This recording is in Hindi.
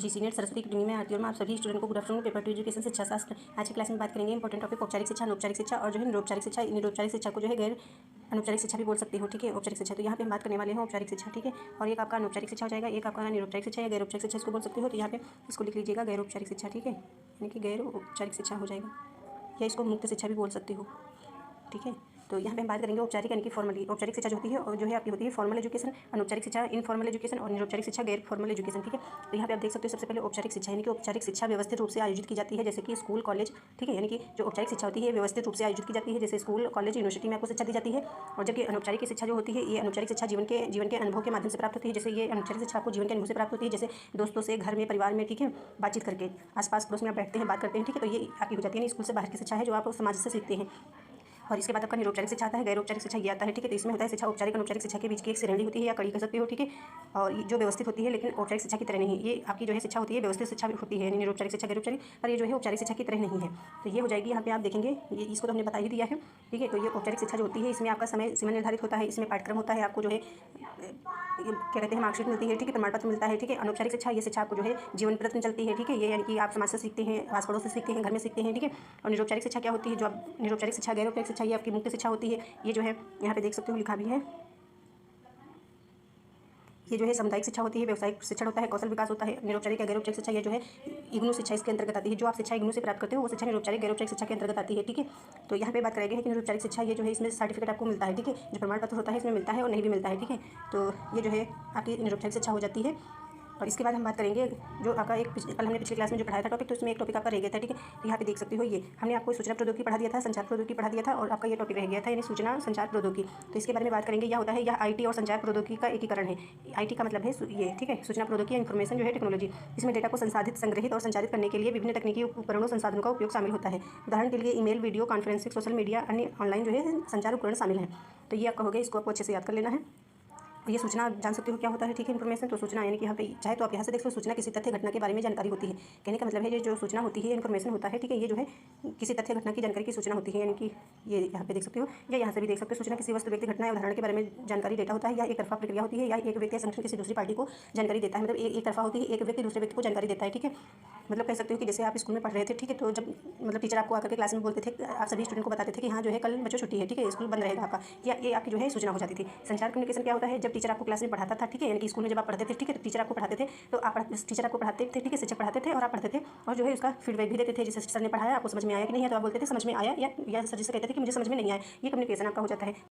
जी सीनियर सरस्वती अकेडमी में आती हूँ। मैं आप सभी स्टूडेंट को गुड आफ्टरनून। पेपर 2 एजुकेशन शिक्षा शास्त्र आज की क्लास में बात करेंगे इंपॉर्टेंट टॉपिक औपचारिक शिक्षा, अनौपचारिक शिक्षा और जो है निरौपचारिक शिक्षा। निरौपचारिक शिक्षा को जो है गैर अनौपचारिक शिक्षा भी बोल सकते हो, ठीक है। औपचारिक शिक्षा तो यहाँ पे हम बात करने वाले हैं औपचारिक शिक्षा, ठीक है। और एक आपका अनौपचारिक शिक्षा हो जाएगा, एक आपका निरौपचारिक शिक्षा या गैर औपचारिक शिक्षा इसको बोल सकते हो। तो यहाँ पे इसको लिख लीजिएगा गैर औपचारिक शिक्षा, ठीक है, यानी कि गैर औपचारिक शिक्षा हो जाएगा, या इसको मुक्त शिक्षा भी बोल सकते हो, ठीक है। तो यहाँ पे हम बात करेंगे औपचारिक यानी कि फॉर्मली। औपचारिक शिक्षा जो होती है और जो है आपकी होती है फॉर्मल एजुकेशन, अनौपचारिक शिक्षा इनफॉर्मल एजुकेशन और निरौपचारिक शिक्षा गैर फॉर्मल एजुकेशन, ठीक है। तो यहाँ पे आप देख सकते हो सबसे पहले औपचारिक शिक्षा यानी कि औपचारिक शिक्षा व्यवस्थित रूप से आयोजित की जाती है, जैसे कि स्कूल कॉलेज, ठीक है। यानी कि जो औपचारिक शिक्षा होती है व्यवस्थित रूप से आयोजित की जाती है, जैसे स्कूल कॉलेज यूनिवर्सिटी में आपको शिक्षा दी जाती है। और जबकि अनौपचारिक शिक्षा जो होती है ये अनौपचारिक शिक्षा जीवन के अनुभव के माध्यम से प्राप्त होती है। जैसे ये अनौपचारिक शिक्षा आपको जीवन के अनुभव से प्राप्त होती है, जैसे दोस्तों से, घर में, परिवार में, ठीक है, बातचीत करके, आसपास पड़ोस में आप बैठते हैं, बात करते हैं, ठीक है। तो ये आपकी हो जाती है स्कूल से बाहर की शिक्षा है जो आप समाज से सीखते हैं। और इसके बाद आपका निरौपचारिक शिक्षा आता है, गैर औपचारिक शिक्षा ये आता है, ठीक है। तो इसमें होता है शिक्षा औपचारिक अनौपचारिक शिक्षा के बीच की एक श्रेणी होती है या कड़ी कह सकते हो, ठीक है। और ये जो व्यवस्थित होती है लेकिन औपचारिक शिक्षा की तरह नहीं, ये आपकी जो है शिक्षा होती है व्यवस्थित शिक्षा होती है, यानी निरौपचारिक शिक्षा गैर औपचारिक, पर ये जो है औपचारिक शिक्षा की तरह नहीं है। तो ये हो जाएगी यहाँ पे आप देखेंगे, ये इसको तो हमने बता ही दिया है, ठीक है। तो ये औपचारिक शिक्षा जो होती है इसमें आपका समय सीमा निर्धारित होता है, इसमें पाठ्यक्रम होता है, आपको जो है क्या कहते हैं मार्कशीट मिलती है, ठीक है, प्रमाण पत्र मिलता है, ठीक है। अनौपचारिक शिक्षा ये शिक्षा आपको जो है जीवन प्रति चलती है, ठीक है। ये यानी कि आप समाज से सीखते हैं, आस पड़ोस से सीखते हैं, घर में सीखते हैं, ठीक है। और निरौपचारिक शिक्षा क्या होती है, जो आप निरौपचारिक शिक्षा गैर औपचारिक शिक्षा ये आपकी मुक्त शिक्षा होती है। ये जो है यहाँ पे देख सकते हो लिखा भी है, ये जो है सामुदायिक शिक्षा होती है, व्यवसायिक शिक्षण होता है, कौशल विकास होता है। निरौपचारिक या गैर औपचारिक शिक्षा ये जो है इग्नू शिक्षा इसके अंतर्गत आती है। जो आप शिक्षा इग्नू से प्राप्त करते हो वो शिक्षा निरौपचारिक गैर औपचारिक शिक्षा के अंतर्गत आती है, ठीक है। तो यहाँ पे बात करेंगे कि निरौपचारिक शिक्षा ये जो है इसमें सर्टिफिकेट आपको मिलता है, ठीक है, जो प्रमाण पत्र होता है इसमें मिलता है और नहीं भी मिलता है, ठीक है। तो ये जो है आपकी निरौपचारिक शिक्षा हो जाती है। और इसके बाद हम बात करेंगे जो आपका कल हमने पिछली क्लास में जो पढ़ाया था टॉपिक, तो इसमें एक टॉपिक आपका रह गया था, ठीक है। तो यहाँ पे देख सकते हो ये हमने आपको सूचना प्रौद्योगिकी पढ़ा दिया था, संचार प्रौद्योगिकी पढ़ा दिया था और आपका ये टॉपिक रह गया था यानी सूचना संचार प्रौद्योगिकी। तो इसके बारे में बात करेंगे, यह होता है यह आईटी और संचार प्रौद्योगिकी का एकीकरण है। आईटी का मतलब है ये, ठीक है, सूचना प्रौद्योगिकी इन्फॉर्मेशन जो है टेक्नोलॉजी। इसमें डेटा को संसाधित, संग्रहित और संचारित करने के लिए विभिन्न तकनीकी उपकरणों संसाधनों का उपयोग शामिल होता है। उदाहरण के लिए email, video conferencing, social media, अन्य ऑनलाइन जो है संचार उपकरण शामिल हैं। तो ये आपका हो गया, इसको आपको अच्छे से याद कर लेना है। ये सूचना जान सकते हो क्या होता है, ठीक है, इन्फॉर्मेशन। तो सूचना यानी कि यहाँ पे चाहे तो आप यहाँ से देख लो, सूचना किसी तथ्य घटना के बारे में जानकारी होती है। कहने का मतलब है ये जो सूचना होती है इन्फॉर्मेशन होता है, ठीक है, ये जो है किसी तथ्य घटना की जानकारी की सूचना होती है, यानी कि ये यहाँ पे देख सकते हो या यहाँ से भी देख सकते हो। सूचना किसी वस्तु, व्यक्ति, घटना या उदाहरण के बारे में जानकारी डेटा होता है, या एक तरफा प्रक्रिया होती है, या एक व्यक्ति या संगठन किसी दूसरी पार्टी को जानकारी देता है। मतलब एक तरफा होती है, एक व्यक्ति दूसरे व्यक्ति को जानकारी देता है, ठीक है। मतलब कह सकते हो कि जैसे आप स्कूल में पढ़ रहे थे, ठीक है, तो जब मतलब टीचर आपको आकर के क्लास में बोलते थे, आप सभी स्टूडेंट को बताते थे कि हाँ जो है कल बच्चों छुट्टी है, ठीक है, स्कूल बंद रहेगा आपका, या ये आपकी जो है सूचना हो जाती थी। संचार कम्युनिकेशन क्या होता है, जब टीचर आपको क्लास में पढ़ाता था, ठीक है, यानी कि स्कूल में जब आप पढ़ते थे, ठीक है, तो टीचर आपको पढ़ाते थे, तो आप टीचर आपको पढ़ाते थे, ठीक है, शिक्षक पढ़ाते थे और आप पढ़ते थे और जो है उसका फीडबैक भी देते थे। जैसे सर ने पढ़ाया आपको समझ में आया कि नहीं है, तो आप बोलते थे समझ में आया, या सर जिसे कहते थे कि मुझे समझ में नहीं आया। ये कम्युनिकेशन आपका हो जाता है।